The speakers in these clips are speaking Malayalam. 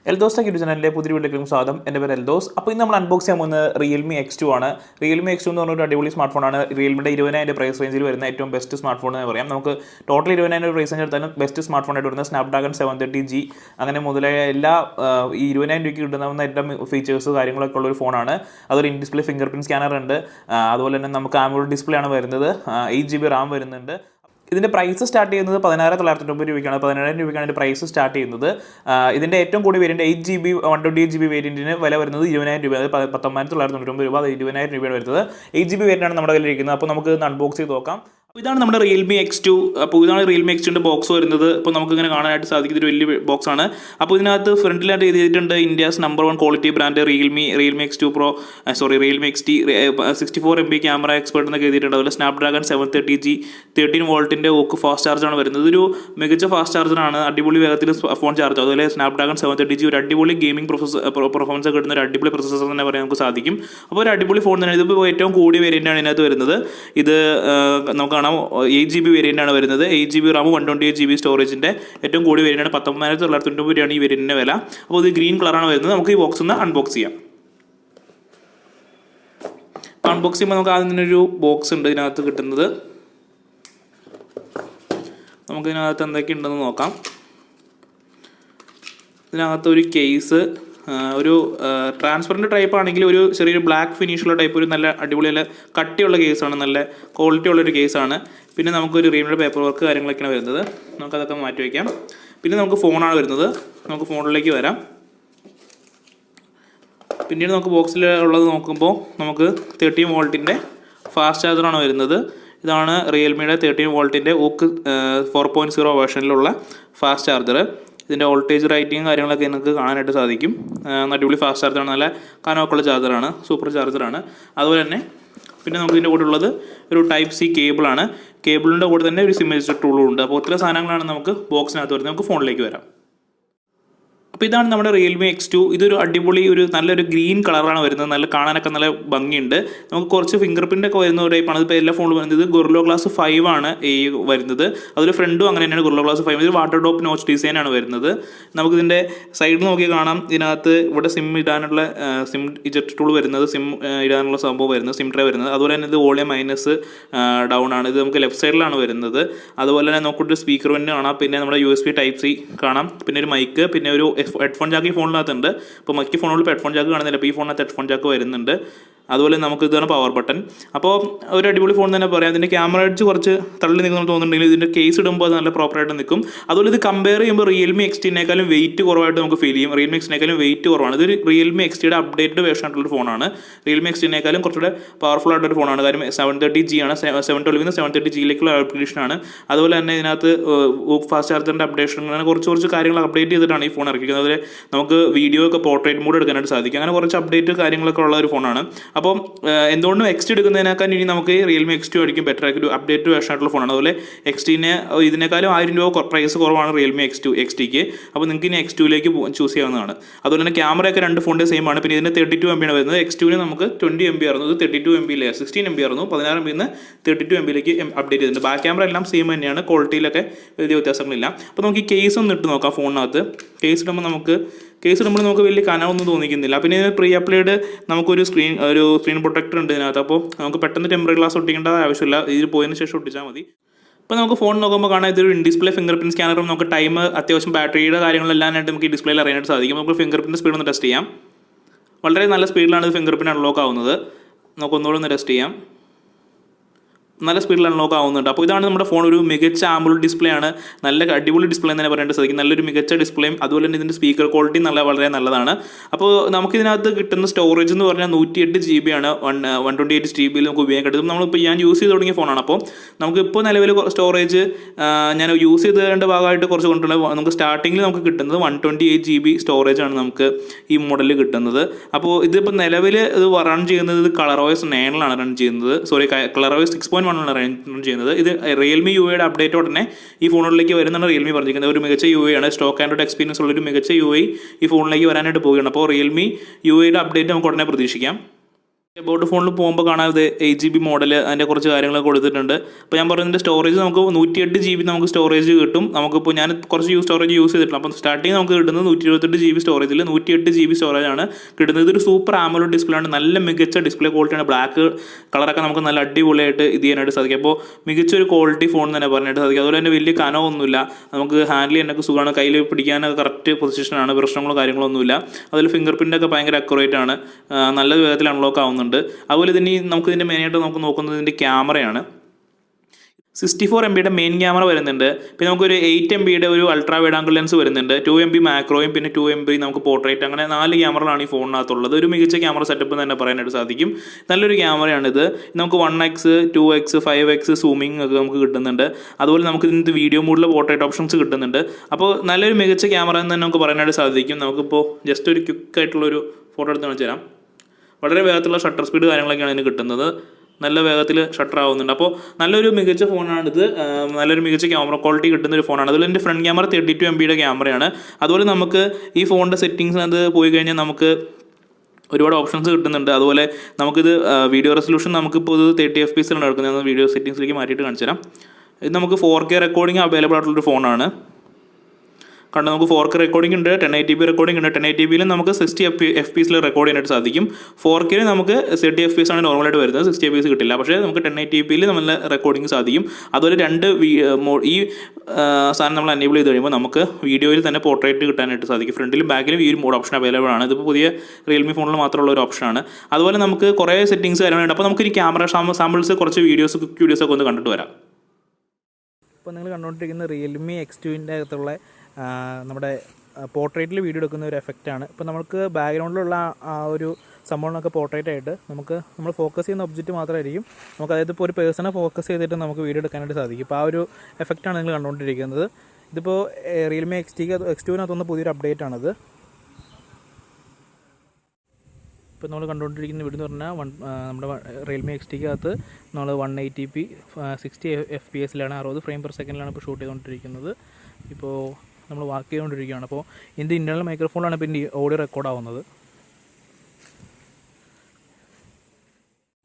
എൽദോസ് ടെക് യൂട്യൂബ് ചാനലിലെ പുതിയ വീഡിയോയിലേക്കും സ്വാഗതം. എൻ്റെ പേര് എൽദോസ്. അപ്പോൾ ഇന്ന് നമ്മൾ അൺബോക്സ് ചെയ്യാൻ പോകുന്നത് Realme X2 ആണ്. Realme X2 എന്ന് പറഞ്ഞൊരു അടിപൊളി സ്മാർട്ട് ഫോണാണ്. റിയൽമിയുടെ 20,000 പ്രൈസ് റേഞ്ചിൽ വരുന്ന ഏറ്റവും ബെസ്റ്റ് സ്മാർട്ട് ഫോൺ എന്ന് പറയാം. നമുക്ക് ടോട്ടൽ 20,000 പ്രൈസ് റേഞ്ച് എടുത്താലും ബെസ്റ്റ് സ്മാർട്ട് ഫോണായിട്ട് വരുന്നത് സ്നാപ്ഡ്രാഗൺ 730G അങ്ങനെ മുതലായ എല്ലാ ഈ 20,000 രൂപയ്ക്ക് കിട്ടുന്ന എല്ലാ ഫീച്ചേഴ്സ് കാര്യങ്ങളൊക്കെ ഉള്ള ഒരു ഫോണാണ്. അതൊരു in display finger print scanner ഉണ്ട്. അതുപോലെ തന്നെ നമുക്ക് AMOLED ഡിസ്പ്ലേ ആണ് വരുന്നത്. 8GB RAM വരുന്നുണ്ട്. ഇതിൻ്റെ പ്രൈസ് സ്റ്റാർട്ട് ചെയ്യുന്നത് 16,990 രൂപയ്ക്കാണ്. 17,000 രൂപയ്ക്കാണ് ഇതിൻ്റെ പ്രൈസ് സ്റ്റാർട്ട് ചെയ്യുന്നത്. ഇതിൻ്റെ ഏറ്റവും കൂടിയ വേരിയൻറ്റ് 8GB 128GB വേരിയൻറ്റിന് വില വരുന്നത് 20,000 രൂപ. അത് 19,990 രൂപ. അത് 20,000 രൂപയാണ് വരുന്നത്. 8GB വേരിയൻ്റാണ് നമ്മുടെ കയ്യിലിരിക്കുന്നത്. അപ്പോൾ നമുക്ക് അൺബോക്സ് ചെയ്ത് നോക്കാം. ഇതാണ് നമ്മുടെ Realme X2. അപ്പോൾ ഇതാണ് Realme X2ൻ്റെ ബോക്സ് വരുന്നത്. ഇപ്പോൾ നമുക്ക് ഇങ്ങനെ കാണാനായിട്ട് സാധിക്കും. ഇതൊരു വലിയ ബോക്സ് ആണ്. അപ്പോൾ ഇതിനകത്ത് ഫ്രണ്ടിലായിട്ട് എഴുതിയിട്ടുണ്ട് India's number 1 quality brand Realme X2 Pro Realme XT 64MB camera expert എന്നൊക്കെ എഴുതിയിട്ടുണ്ട്. അതുപോലെ സ്നാപ്ഡ്രാഗൺ 730G 13 വോൾട്ടിൻ്റെ ഓക്ക് ഫാസ്റ്റ് ചാർജാണ് വരുന്നത്. ഇതൊരു മികച്ച ഫാസ്റ്റ് ചാർജറാണ്. അടിപൊളി വേഗത്തിൽ ഫോൺ ചാർജ്. അതുപോലെ സ്നാപ്ഡ്രാഗൺ 730G ഒരു അടിപൊളി ഗെയിമിംഗ് പെർഫോമൻസ് കിട്ടുന്ന ഒരു അടിപൊളി പ്രൊസസ്സർ തന്നെ പറയാൻ നമുക്ക് സാധിക്കും. അപ്പോൾ ഒരു അടിപൊളി ഫോൺ തന്നെ. ഇതിപ്പോൾ ഏറ്റവും കൂടിയ വേരിയൻ്റാണ് ഇതിനകത്ത് വരുന്നത്. ഇത് നമുക്ക് 8GB വേരിയൻ്റ് ആണ് വരുന്നത്. 8GB RAM 128GB സ്റ്റോറേജിൻ്റെ ഏറ്റവും കൂടിയ വേരിയൻ്റാണ്. 19,990 രൂപയാണ് ഈ വേരിയൻറ്റിൻ്റെ വില. അപ്പോൾ ഇത് ഗ്രീൻ കളറാണ് വരുന്നത്. നമുക്ക് ഈ ബോക്സ് ഒന്ന് അൺബോക്സ് ചെയ്യാം. അൺബോക്സ് ചെയ്യുമ്പോൾ നമുക്ക് ആദ്യം തന്നെ ഒരു ബോക്സ് ഉണ്ട് ഇതിനകത്ത് കിട്ടുന്നത്. നമുക്കിതിനകത്ത് എന്തൊക്കെയുണ്ടെന്ന് നോക്കാം. ഇതിനകത്തൊരു കേസ്, ഒരു ട്രാൻസ്പെറൻറ്റ് ടൈപ്പ് ആണെങ്കിൽ ഒരു ചെറിയൊരു ബ്ലാക്ക് ഫിനിഷുള്ള ടൈപ്പ്, ഒരു നല്ല അടിപൊളി നല്ല കട്ടിയുള്ള കേസാണ്, നല്ല ക്വാളിറ്റി ഉള്ളൊരു കേസാണ്. പിന്നെ നമുക്കൊരു റീമിയുടെ പേപ്പർ വർക്ക് കാര്യങ്ങളൊക്കെയാണ് വരുന്നത്. നമുക്കതൊക്കെ മാറ്റി വയ്ക്കാം. പിന്നെ നമുക്ക് ഫോണാണ് വരുന്നത്. നമുക്ക് ഫോണിലേക്ക് വരാം. പിന്നീട് നമുക്ക് ബോക്സിൽ ഉള്ളത് നോക്കുമ്പോൾ നമുക്ക് 13 വോൾട്ടിൻ്റെ ഫാസ്റ്റ് ചാർജറാണ് വരുന്നത്. ഇതാണ് റിയൽമിയുടെ 13 വോൾട്ടിൻ്റെ ഓക്ക് 4.0 വേർഷനിലുള്ള ഫാസ്റ്റ് ചാർജർ. ഇതിൻ്റെ വോൾട്ടേജ് റൈറ്റിങ് കാര്യങ്ങളൊക്കെ നിങ്ങൾക്ക് കാണാനായിട്ട് സാധിക്കും. അടിപൊളി ഫാസ്റ്റ് ചാർജറാണ്. നല്ല കനമൊക്കെയുള്ള ചാർജറാണ്. സൂപ്പർ ചാർജറാണ്. അതുപോലെ തന്നെ പിന്നെ നമുക്ക് ഇതിൻ്റെ കൂടെ ഉള്ളത് ഒരു ടൈപ്പ് സി കേബിളാണ്. കേബിളിൻ്റെ കൂടെ തന്നെ ഒരു സിം അഡ്ജസ്റ്റർ ടൂളും ഉണ്ട്. അപ്പോൾ ഇത്ര സാധനങ്ങളാണ് നമുക്ക് ബോക്സിനകത്ത് വരുന്നത്. നമുക്ക് ഫോണിലേക്ക് വരാം. അപ്പോൾ ഇതാണ് നമ്മുടെ Realme X2. ഇതൊരു അടിപൊളി നല്ലൊരു ഗ്രീൻ കളറാണ് വരുന്നത്. നല്ല കാണാനൊക്കെ നല്ല ഭംഗിയുണ്ട്. നമുക്ക് കുറച്ച് ഫിംഗർ പ്രിൻ്റ് ഒക്കെ വരുന്ന ഒരു ടൈപ്പാണ്. ഇപ്പോൾ എല്ലാ ഫോണിലും വരുന്നത്. ഗൊറില്ല ഗ്ലാസ് 5 ആണ് ഈ വരുന്നത്. അതൊരു ഫ്രണ്ടും അങ്ങനെ തന്നെയാണ് ഗൊറില്ല ഗ്ലാസ് 5. ഇത് വാട്ടർ ഡ്രോപ്പ് നോച്ച് ഡിസൈനാണ് വരുന്നത്. നമുക്കിതിൻ്റെ സൈഡിൽ നോക്കി കാണാം. ഇതിനകത്ത് ഇവിടെ സിം ഇടാനുള്ള സിം ഇജക്ട് ടൂൾ വരുന്നത്, സിം ഇടാനുള്ള സംഭവം വരുന്നത്, സിം ട്രേ വരുന്നത്. അതുപോലെ തന്നെ ഇത് വോളിയം മൈനസ് ഡൗൺ ആണ്. ഇത് നമുക്ക് ലെഫ്റ്റ് സൈഡിലാണ് വരുന്നത്. അതുപോലെ തന്നെ നമുക്കൊരു സ്പീക്കർ വെൻ്റ് കാണാം. പിന്നെ നമ്മുടെ USB Type-C കാണാം. പിന്നെ ഒരു മൈക്ക്, പിന്നെ ഒരു ഹെഡ്ഫോൺ ജാക്ക് ഈ ഫോണിനകത്തുണ്ട്. ഇപ്പോൾ മറ്റ് ഫോണുകളിൽ ഇപ്പോൾ ഹെഡ്ഫോൺ ജാക്ക് കാണുന്നില്ല. അപ്പോൾ ഈ ഫോണിനകത്ത് ഹെഡ്ഫോൺ ജാക്ക് വരുന്നുണ്ട്. അതുപോലെ നമുക്ക് ഇതാണ് പവർ ബട്ടൺ. അപ്പോൾ ഒരു അടിപൊളി ഫോൺ തന്നെ പറയാം. ഇതിൻ്റെ ക്യാമറ എഡ്ജ് കുറച്ച് തള്ളി നിൽക്കുന്ന തോന്നുന്നുണ്ടെങ്കിൽ ഇതിൻ്റെ കേസ് ഇടുമ്പോൾ അത് നല്ല പ്രോപ്പറായിട്ട് നിൽക്കും. അതുപോലെ ഇത് കമ്പയർ ചെയ്യുമ്പോൾ Realme X2-നേക്കാളും വെയിറ്റ് കുറവായിട്ട് നമുക്ക് ഫീൽ ചെയ്യും. Realme X2-നേക്കാളും വെയിറ്റ് കുറവാണ്. ഇത് Realme X2-യുടെ അപ്ഡേറ്റഡ് വേർഷൻ ആയിട്ടുള്ളൊരു ഫോണാണ്. Realme X2-നേക്കാളും കുറച്ചുകൂടെ പവർഫുൾ ആയിട്ടൊരു ഫോണാണ്. കാര്യം 730G ആണ്. 712 730G-ലേക്കുള്ള അപ്ഡേഷനാണ്. അതുപോലെ തന്നെ ഇതിനകത്ത് ഫാസ്റ്റ് ചാർജറിൻ്റെ അപ്ഡേഷൻ, അങ്ങനെ കുറച്ച് കാര്യങ്ങൾ അപ്ഡേറ്റ് ചെയ്തിട്ടാണ് ഈ ഫോൺ ഇറക്കിയിരിക്കുന്നത്. അതുപോലെ നമുക്ക് വീഡിയോ ഒക്കെ പോർട്രേറ്റ് മോഡ് എടുക്കാനായിട്ട് സാധിക്കും. അങ്ങനെ കുറച്ച് അപ്ഡേറ്റ് കാര്യങ്ങളൊക്കെ ഉള്ള ഒരു ഫോണാണ്. അപ്പോൾ എന്തുകൊണ്ടും X2 എടുക്കുന്നതിനേക്കാൾ ഇനി നമുക്ക് Realme X2 ആയിരിക്കും ബെറ്റർ ആയിട്ട് ഒരു അപ്ഡേറ്റ് വേർഷൻ ആയിട്ടുള്ള ഫോണാണ്. അതുപോലെ X2-ന് ഇതിനേക്കാളും 1000 രൂപ പ്രൈസ് കുറവാണ് Realme XT-ക്ക്. അപ്പോൾ നിങ്ങൾക്ക് ഇനി X2-ലേക്ക് ചൂസ് ചെയ്യാവുന്നതാണ്. അതുപോലെ തന്നെ ക്യാമറയൊക്കെ രണ്ട് ഫോണിൻ്റെ സെയിം ആണ്. പിന്നെ ഇതിന് 32MB ആണ് വരുന്നത്. X2-ന് നമുക്ക് 20MB ആയിരുന്നു. ഇത് 32MB 16MB ആയിരുന്നു. 16MB നിന്ന് 32MB-ലേക്ക് അപ്ഡേറ്റ് ചെയ്തിട്ടുണ്ട്. ബാക്ക് ക്യാമറ എല്ലാം സെയിം തന്നെയാണ്. ക്വാളിറ്റിയിലൊക്കെ വലിയ വ്യത്യാസങ്ങളില്ല. അപ്പോൾ നമുക്ക് ഈ കേസ് ഒന്ന് ഇട്ട് നോക്കാം ഫോണിനകത്ത്. കേസ് ഇടുമ്പോൾ നമുക്ക് വലിയ കനമൊന്നും തോന്നിക്കുന്നില്ല. പിന്നെ ഇതിന് പ്രീ അപ്ലൈഡ് നമുക്കൊരു സ്ക്രീൻ പ്രൊട്ടക്ടർ ഉണ്ട് ഇതിനകത്ത്. അപ്പോൾ നമുക്ക് പെട്ടെന്ന് ടെമ്പററി ഗ്ലാസ് ഒട്ടിക്കേണ്ട ആവശ്യമില്ല. ഇതിൽ പോയതിന് ശേഷം ഒട്ടിച്ചാൽ മതി. ഇപ്പോൾ നമുക്ക് ഫോൺ നോക്കുമ്പോൾ കാണാം ഇതൊരു ഇൻ ഡിസ്പ്ലേ ഫിംഗർ പ്രിന്റ് സ്കാനറും നമുക്ക് ടൈം, അത്യാവശ്യം ബാറ്ററിയുടെ കാര്യങ്ങളെല്ലാം ആയിട്ട് നമുക്ക് ഈ ഡിസ്പ്ലേയിൽ അറിയാനായിട്ട് സാധിക്കും. നമുക്ക് ഫിംഗർ പ്രിന്റ് സ്പീഡ് ഒന്ന് ടെസ്റ്റ് ചെയ്യാം. വളരെ നല്ല സ്പീഡിലാണ് ഇത് ഫിംഗർ പ്രിന്റ് അൺലോക്ക് ആവുന്നത്. നമുക്കൊന്നുകൂടെ ഒന്ന് ടെസ്റ്റ് ചെയ്യാം. നല്ല സ്പീഡിൽ അൺലോക്ക് ആവുന്നുണ്ട്. അപ്പോൾ ഇതാണ് നമ്മുടെ ഫോൺ. ഒരു മികച്ച AMOLED ഡിസ്പ്ലേ ആണ്. നല്ല അടിപൊളി ഡിസ്പ്ലേ എന്ന് തന്നെ പറയേണ്ടത് സാധിക്കും. നല്ലൊരു മികച്ച ഡിസ്പ്ലേയും അതുപോലെ തന്നെ ഇതിൻ്റെ സ്പീക്കർ ക്വാളിറ്റി വളരെ നല്ലതാണ്. അപ്പോൾ നമുക്കിതിനകത്ത് കിട്ടുന്ന സ്റ്റോറേജ് എന്ന് പറഞ്ഞാൽ 128GB ആണ്. 128GB നമുക്ക് ഉപയോഗിക്കേണ്ടത്. നമ്മളിപ്പോൾ ഞാൻ യൂസ് ചെയ്ത് തുടങ്ങിയ ഫോണാണ്. അപ്പോൾ നമുക്കിപ്പോൾ നിലവിൽ സ്റ്റോറേജ് ഞാൻ യൂസ് ചെയ്തതിൻ്റെ ഭാഗമായിട്ട് കുറച്ച് കൊണ്ടുള്ളത്. നമുക്ക് സ്റ്റാർട്ടിങ്ങിൽ നമുക്ക് കിട്ടുന്നത് 128GB സ്റ്റോറേജ് ആണ് നമുക്ക് ഈ മോഡലിൽ കിട്ടുന്നത്. അപ്പോൾ ഇതിപ്പോൾ നിലവിൽ ഇത് റൺ ചെയ്യുന്നത് ColorOS 9-ലാണ് റൺ ചെയ്യുന്നത്. ColorOS 6.1 റൺ ചെയ്യുന്നത്. ഇത് Realme UI-യുടെ അപ്ഡേറ്റോടെ തന്നെ ഈ ഫോണുകളിലേക്ക് വരുന്നതാണ് Realme പറഞ്ഞിരിക്കുന്നത്. ഒരു മികച്ച UI ആണ്. സ്റ്റോക്ക് ആൻഡ്രോയിഡ് എക്സ്പീരിയൻസ് ഉള്ളൊരു മികച്ച UI ഈ ഫോണിലേക്ക് വരാനായിട്ട് പോവുകയാണ്. അപ്പോൾ Realme UI-യുടെ അപ്ഡേറ്റ് നമുക്ക് ഉടനെ പ്രതീക്ഷിക്കാം. എബൌട്ട് ഫോണിൽ പോകുമ്പോൾ കാണാതെ 8GB മോഡൽ അതിൻ്റെ കുറച്ച് കാര്യങ്ങളൊക്കെ കൊടുത്തിട്ടുണ്ട്. അപ്പോൾ ഞാൻ പറയുന്നതിൻ്റെ സ്റ്റോറേജ് നമുക്ക് 128GB നമുക്ക് സ്റ്റോറേജ് കിട്ടും. നമുക്കിപ്പോൾ ഞാൻ കുറച്ച് സ്റ്റോറേജ് യൂസ് ചെയ്തിട്ടുണ്ട്. അപ്പം സ്റ്റാർട്ടിങ് നമുക്ക് കിട്ടുന്നത് 128GB സ്റ്റോറേജിൽ 108GB സ്റ്റോറേജാണ് കിട്ടുന്നത്. ഇതൊരു സൂപ്പർ ആമോലെഡ് ഡിസ്പ്ലേ ആണ്, നല്ല മികച്ച ഡിസ്പ്ലേ ക്വാളിറ്റിയാണ്. ബ്ലാക്ക് കളറൊക്കെ നമുക്ക് നല്ല അടിപൊളിയായിട്ട് ഇത് ചെയ്യാനായിട്ട് സാധിക്കും. അപ്പോൾ മികച്ചൊരു ക്വാളിറ്റി ഫോൺ തന്നെ പറയാനായിട്ട് സാധിക്കും. അതുപോലെ തന്നെ വലിയ കനമൊന്നുമില്ല, നമുക്ക് ഹാൻഡിൽ ചെയ്യാനൊക്കെ സുഖമാണ്, കയ്യിൽ പിടിക്കാനൊക്കെ കറക്റ്റ് പൊസിഷനാണ്, പ്രശ്നങ്ങളോ കാര്യങ്ങളൊന്നുമില്ല. അതിൽ ഫിംഗർ പ്രിൻ്റൊക്കെ ഭയങ്കര അക്യുറേറ്റ് ആണ്, നല്ല വിധത്തിൽ അൺലോക്ക് ആവുന്നുണ്ട്. അതുപോലെ തന്നെ നമുക്ക് ഇതിൻ്റെ മെയിനായിട്ട് നമുക്ക് നോക്കുന്നത് ഇതിൻ്റെ ക്യാമറയാണ്. 64MB മെയിൻ ക്യാമറ വരുന്നുണ്ട്. പിന്നെ നമുക്കൊരു 8MB ഒരു അൾട്രാ വൈഡ് ആംഗിൾ ലെൻസ് വരുന്നുണ്ട്. 2MB മാക്രോയും പിന്നെ 2MB നമുക്ക് പോർട്രേറ്റ്, അങ്ങനെ 4 ക്യാമറകളാണ് ഈ ഫോണിനകത്തുള്ളത്. ഒരു മികച്ച ക്യാമറ സെറ്റപ്പ് തന്നെ പറയാനായിട്ട് സാധിക്കും. നല്ലൊരു ക്യാമറയാണിത്. നമുക്ക് 1x 2x 5x സൂമിങ് ഒക്കെ നമുക്ക് കിട്ടുന്നുണ്ട്. അതുപോലെ നമുക്ക് ഇതിനകത്ത് വീഡിയോ മോഡിലെ പോർട്രേറ്റ് ഓപ്ഷൻസ് കിട്ടുന്നുണ്ട്. അപ്പോൾ നല്ലൊരു മികച്ച ക്യാമറ എന്ന് തന്നെ നമുക്ക് പറയാനായിട്ട് സാധിക്കും. നമുക്കിപ്പോൾ ജസ്റ്റ് ഒരു ക്വിക്കായിട്ടുള്ളൊരു ഫോട്ടോ എടുത്ത് കാണിച്ചു തരാം. വളരെ വേഗത്തിലുള്ള ഷട്ടർ സ്പീഡ് കാര്യങ്ങളൊക്കെയാണ് ഇതിന് കിട്ടുന്നത്. നല്ല വേഗത്തിൽ ഷട്ടർ ആവുന്നുണ്ട്. അപ്പോൾ നല്ലൊരു മികച്ച ഫോണാണിത്, നല്ലൊരു മികച്ച ക്യാമറ ക്വാളിറ്റി കിട്ടുന്ന ഒരു ഫോണാണ്. അതുപോലെ എൻ്റെ ഫ്രണ്ട് ക്യാമറ 32MB ക്യാമറയാണ്. അതുപോലെ നമുക്ക് ഈ ഫോണിൻ്റെ സെറ്റിങ്സിനകത്ത് പോയി കഴിഞ്ഞാൽ നമുക്ക് ഒരുപാട് ഓപ്ഷൻസ് കിട്ടുന്നുണ്ട്. അതുപോലെ നമുക്കിത് വീഡിയോ റെസൊല്യൂഷൻ നമുക്കിപ്പോൾ ഇത് 30fps എടുക്കുന്നത്. വീഡിയോ സെറ്റിങ്സിലേക്ക് മാറ്റിയിട്ട് കാണിച്ചു തരാം. ഇത് നമുക്ക് 4K റെക്കോർഡിംഗ് അവൈലബിൾ ആയിട്ടുള്ളൊരു ഫോണാണ്. കണ്ട് നമുക്ക് 4K റെക്കോർഡിംഗ് ഉണ്ട്, 1080p റെക്കോർഡിംഗ് ഉണ്ട്. 1080pയിലും നമുക്ക് 60fps റെക്കോർഡ് ചെയ്യാനായിട്ട് സാധിക്കും. 4Kയിൽ നമുക്ക് 30fps ആണ് നോർമലായിട്ട് വരുന്നത്, 60fps കിട്ടില്ല. പക്ഷേ നമുക്ക് 1080pയിൽ നമ്മൾ റെക്കോർഡിംഗ് സാധിക്കും. അതുപോലെ ഈ സാധനം നമ്മൾ എനേബിൾ ചെയ്ത് കഴിയുമ്പോൾ നമുക്ക് വീഡിയോയിൽ തന്നെ പോർട്രേറ്റ് കിട്ടാനായിട്ട് സാധിക്കും. ഫ്രണ്ടിലും ബാക്കിലും ഈ ഒരു മോഡ് ഓപ്ഷൻ അവൈലബിൾ ആണ്. ഇതിപ്പോൾ പുതിയ റിയൽമി ഫോണിൽ മാത്രമുള്ള ഒരു ഓപ്ഷനാണ്. അതുപോലെ നമുക്ക് കുറേ സെറ്റിങ്സ് കാര്യങ്ങളുണ്ട്. അപ്പോൾ നമുക്ക് ഈ ക്യാമറ സാമ്പിൾസ് കുറച്ച് ക്വിക്ക് വീഡിയോസൊക്കെ ഒന്ന് കണ്ടിട്ട് വരാം. ഇപ്പോൾ നിങ്ങൾ കണ്ടുകൊണ്ടിരിക്കുന്ന Realme X2 അകത്തുള്ള നമ്മുടെ പോർട്രേറ്റിൽ വീഡിയോ എടുക്കുന്ന ഒരു എഫക്റ്റാണ്. ഇപ്പോൾ നമുക്ക് ബാക്ക്ഗ്രൗണ്ടിലുള്ള ആ ഒരു സംഭവങ്ങളൊക്കെ പോർട്രേറ്റായിട്ട് നമ്മൾ ഫോക്കസ് ചെയ്യുന്ന ഒബ്ജക്റ്റ് മാത്രമായിരിക്കും. നമുക്ക് അതായത് ഇപ്പോൾ ഒരു പേഴ്സണെ ഫോക്കസ് ചെയ്തിട്ട് നമുക്ക് വീഡിയോ എടുക്കാനായിട്ട് സാധിക്കും. ഇപ്പോൾ ആ ഒരു എഫക്റ്റാണ് നിങ്ങൾ കണ്ടുകൊണ്ടിരിക്കുന്നത്. ഇതിപ്പോൾ Realme X2 പുതിയൊരു അപ്ഡേറ്റ് ആണത്. ഇപ്പോൾ നമ്മൾ കണ്ടുകൊണ്ടിരിക്കുന്ന വീഡിയോ എന്ന് പറഞ്ഞാൽ നമ്മുടെ Realme X2 നമ്മൾ 180p 60fps 60 ഫ്രെയിം പെർ സെക്കൻഡിലാണ് ഇപ്പോൾ ഷൂട്ട് ചെയ്തുകൊണ്ടിരിക്കുന്നത്. ഇപ്പോൾ നമ്മൾ വർക്ക് ചെയ്തുകൊണ്ടിരിക്കുകയാണ്. അപ്പോൾ ഇതിൻ്റെ ഇൻറ്റേർണൽ മൈക്രോഫോണിലാണ് ഇപ്പോൾ ഇതിൻ്റെ ഓഡിയോ റെക്കോർഡ് ആവുന്നത്.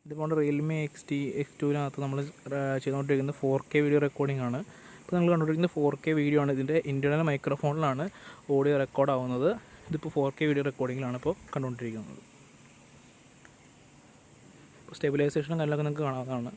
ഇതുകൊണ്ട് Realme X2 നമ്മൾ ചെയ്തുകൊണ്ടിരിക്കുന്നത് 4K വീഡിയോ റെക്കോർഡിംഗ് ആണ്. ഇപ്പോൾ നിങ്ങൾ കണ്ടുകൊണ്ടിരിക്കുന്നത് 4K വീഡിയോ ആണ്. ഇതിൻ്റെ ഇൻറ്റേർണൽ മൈക്രോഫോണിലാണ് ഓഡിയോ റെക്കോർഡ് ആവുന്നത്. ഇതിപ്പോൾ 4K വീഡിയോ റെക്കോർഡിങ്ങിലാണ് ഇപ്പോൾ കണ്ടുകൊണ്ടിരിക്കുന്നത്. ഇപ്പോൾ സ്റ്റെബിലൈസേഷനും കാര്യങ്ങളൊക്കെ നിങ്ങൾക്ക് കാണാവുന്നതാണ്.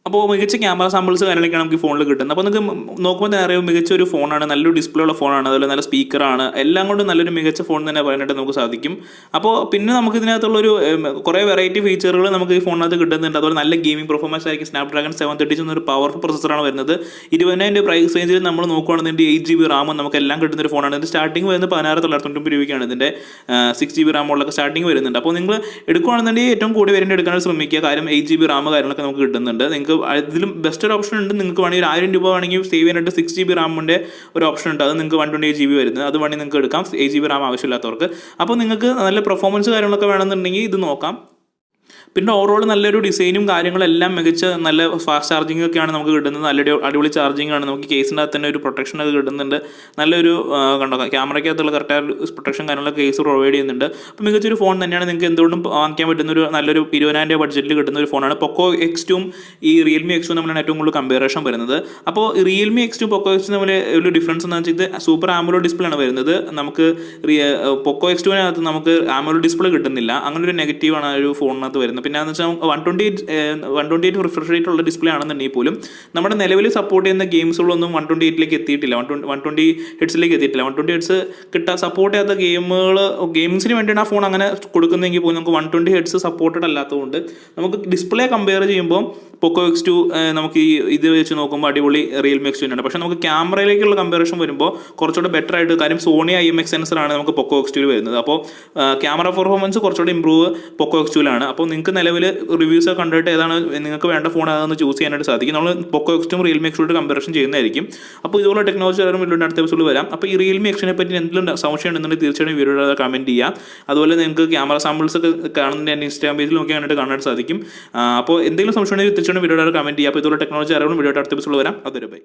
അപ്പോൾ മികച്ച ക്യാമറ സാമ്പിൾസ് കാര്യങ്ങളൊക്കെയാണ് നമുക്ക് ഈ ഫോണിൽ കിട്ടുന്നത്. അപ്പോൾ നിങ്ങൾക്ക് നോക്കുമ്പോൾ തന്നെ അറിയാം മികച്ചൊരു ഫോണാണ്, നല്ലൊരു ഡിസ്പ്ലേ ഉള്ള ഫോണാണ്, അതുപോലെ നല്ല സ്പീക്കറാണ്, എല്ലാം കൊണ്ടും നല്ലൊരു മികച്ച ഫോൺ തന്നെ പറയാനായിട്ട് നമുക്ക് സാധിക്കും. അപ്പോൾ പിന്നെ നമുക്ക് ഇതിനകത്തുള്ളൊരു കുറേ വെറൈറ്റി ഫീച്ചറുകൾ നമുക്ക് ഈ ഫോണിനകത്ത് കിട്ടുന്നുണ്ട്. അതുപോലെ നല്ല ഗെയിമിംഗ് പെർഫോമൻസ് ആയിരിക്കും. സ്നാപ്ഡ്രാഗൺ 730 എന്നൊരു പവർഫുൾ പ്രൊസസ്സറാണ് വരുന്നത്. 20,000 പ്രൈസ് റേഞ്ചിൽ നമ്മൾ നോക്കുകയാണെന്നുണ്ടെങ്കിൽ 8GB റാമും നമുക്ക് എല്ലാം കിട്ടുന്ന ഒരു ഫോണാണ്. ഇതിൻ്റെ സ്റ്റാർട്ടിംഗ് വരുന്നത് 16,990 രൂപയ്ക്കാണ്. ഇതിൻ്റെ 6GB റാമുള്ളൊക്കെ സ്റ്റാർട്ടിംഗ് വരുന്നുണ്ട്. അപ്പോൾ നിങ്ങൾ എടുക്കുകയാണെന്നുണ്ടെങ്കിൽ ഏറ്റവും കൂടി വേണ്ടി എടുക്കാനായിട്ട് ശ്രമിക്കുക. കാര്യം 8GB റാം കാര്യങ്ങളൊക്കെ നമുക്ക് കിട്ടുന്നുണ്ട്. നിങ്ങൾക്ക് അതിലും ബെസ്റ്റ് ഒരു ഓപ്ഷൻ ഉണ്ട്. നിങ്ങൾക്ക് വേണമെങ്കിൽ 1000 രൂപ വേണമെങ്കിൽ സേവ് ചെയ്യാനായിട്ട് 6GB റാമിൻ്റെ ഒരു ഓപ്ഷൻ ഉണ്ട്. അത് നിങ്ങൾക്ക് 128GB വരുന്നത്. അത് വേണമെങ്കിൽ നിങ്ങൾക്ക് എടുക്കാം, 8GB റാം ആവശ്യമില്ലാത്തവർക്ക്. അപ്പോൾ നിങ്ങൾക്ക് നല്ല പെർഫോമൻസ് കാര്യങ്ങളൊക്കെ വേണമെന്നുണ്ടെങ്കിൽ ഇത് നോക്കാം. പിന്നെ ഓവറോൾ നല്ലൊരു ഡിസൈനും കാര്യങ്ങളെല്ലാം മികച്ച നല്ല ഫാസ്റ്റ് ചാർജിങ് ഒക്കെയാണ് നമുക്ക് കിട്ടുന്നത്. നല്ലൊരു അടിപൊളി ചാർജിങ് ആണ്. നമുക്ക് കേസിൻ്റെ അകത്ത് തന്നെ ഒരു പ്രൊട്ടക്ഷൻ ഒക്കെ കിട്ടുന്നുണ്ട്. നല്ലൊരു കണ്ടോ ക്യാമറയ്ക്കകത്തുള്ള കറക്റ്റായ സ്പ്രൊട്ടക്ഷൻ കാര്യങ്ങളൊക്കെ കേസ് പ്രൊവൈഡ് ചെയ്യുന്നുണ്ട്. അപ്പോൾ മികച്ചൊരു ഫോൺ തന്നെയാണ്. നിങ്ങൾക്ക് എന്തുകൊണ്ടും വാങ്ങിക്കാൻ പറ്റുന്ന ഒരു നല്ലൊരു 20,000 രൂപ ബഡ്ജറ്റിൽ കിട്ടുന്ന ഒരു ഫോണാണ്. Poco X2 ഈ Realme X2 തമ്മിലാണ് ഏറ്റവും കൂടുതൽ കമ്പാരിസൺ വരുന്നത്. അപ്പോൾ Realme X2 Poco X2 തമ്മിൽ ഒരു ഡിഫറൻസ് എന്ന് വെച്ചാൽ ഇത് സൂപ്പർ ആമോലെഡ് ഡിസ്പ്ലേ ആണ് വരുന്നത്. നമുക്ക് Poco X2വിനകത്ത് നമുക്ക് ആമോലെഡ് ഡിസ്പ്ലേ കിട്ടുന്നില്ല. അങ്ങനെ ഒരു നെഗറ്റീവാണ് ആ ഒരു ഫോണിനകത്ത് വരുന്നത്. പിന്നെ എന്ന് വെച്ചാൽ 128 റിഫ്രഷ് റേറ്റ് ഉള്ള ഡിസ്പ്ലേ ആണെന്നുണ്ടെങ്കിൽ പോലും നമ്മുടെ നിലവിൽ സപ്പോർട്ട് ചെയ്യുന്ന ഗെയിംസുകളൊന്നും 128ലേക്ക് എത്തിയിട്ടില്ല, 120 ഹെഡ്സിലേക്ക് എത്തിയിട്ടില്ല. 120 ഹെഡ്സ് സപ്പോർട്ട് ചെയ്യാത്ത ഗെയിംസിന് വേണ്ടിയാണ് ആ ഫോൺ അങ്ങനെ കൊടുക്കുന്നതെങ്കിൽ പോലും നമുക്ക് 120 ഹെഡ്സ് സപ്പോർട്ടഡ് അല്ലാത്തതുകൊണ്ട് നമുക്ക് ഡിസ്പ്ലേ കമ്പയർ ചെയ്യുമ്പോൾ Poco X2 നമുക്ക് ഇത് വെച്ച് നോക്കുമ്പോൾ അടിപൊളി Realme X2 ആണ്. പക്ഷേ നമുക്ക് ക്യാമറയിലേക്കുള്ള കമ്പാരിസൺ വരുമ്പോൾ കുറച്ചുകൂടെ ബെറ്റർ ആയിട്ട്, കാര്യം സോണി IMX സെൻസറാണ് നമുക്ക് Poco X2 വരുന്നത്. അപ്പോൾ ക്യാമറ പെർഫോമൻസ് കുറച്ചുകൂടെ ഇമ്പ്രൂവ് Poco X2ലാണ്. അപ്പോൾ നിങ്ങൾക്ക് നിലവിൽ റിവ്യൂസ് ഒക്കെ കണ്ടിട്ട് ഏതാണ് നിങ്ങൾക്ക് വേണ്ട ഫോൺ അതൊന്ന് ചൂസ് ചെയ്യാനായിട്ട് സാധിക്കും. നമ്മൾ Poco X2 Realme X2 comparison ചെയ്യുന്നതായിരിക്കും. അപ്പോൾ ഇതുപോലെ ടെക്നോളജി അറിയാൻ വീഡിയോ അടുത്ത എപ്പിസോഡിൽ വരാം. അപ്പോൾ ഈ Realme X2നെ പറ്റി എന്തെങ്കിലും സംശയം ഉണ്ടെന്നുണ്ടെങ്കിൽ തീർച്ചയായും വീഡിയോയുടെ കമൻറ്റ് ചെയ്യാം. അതുപോലെ നിങ്ങൾക്ക് ക്യാമറ സാമ്പിൾസ് ഒക്കെ കാണുന്നതിൻ്റെ എൻ്റെ ഇൻസ്റ്റാഗ്രാം പേജിൽ നോക്കി കണ്ടിട്ട് കാണാൻ സാധിക്കും. അപ്പോൾ എന്തെങ്കിലും സംശയം ഉണ്ടെങ്കിൽ തീർച്ചയായും വീഡിയോയുടെ കമൻറ്റ് ചെയ്യാം. അപ്പോൾ ഇതുപോലെ ടെക്നോളജി അറിയാൻ വീഡിയോയുടെ അടുത്ത എപ്പിസോഡിൽ വരാം. അതൊരു ബൈ.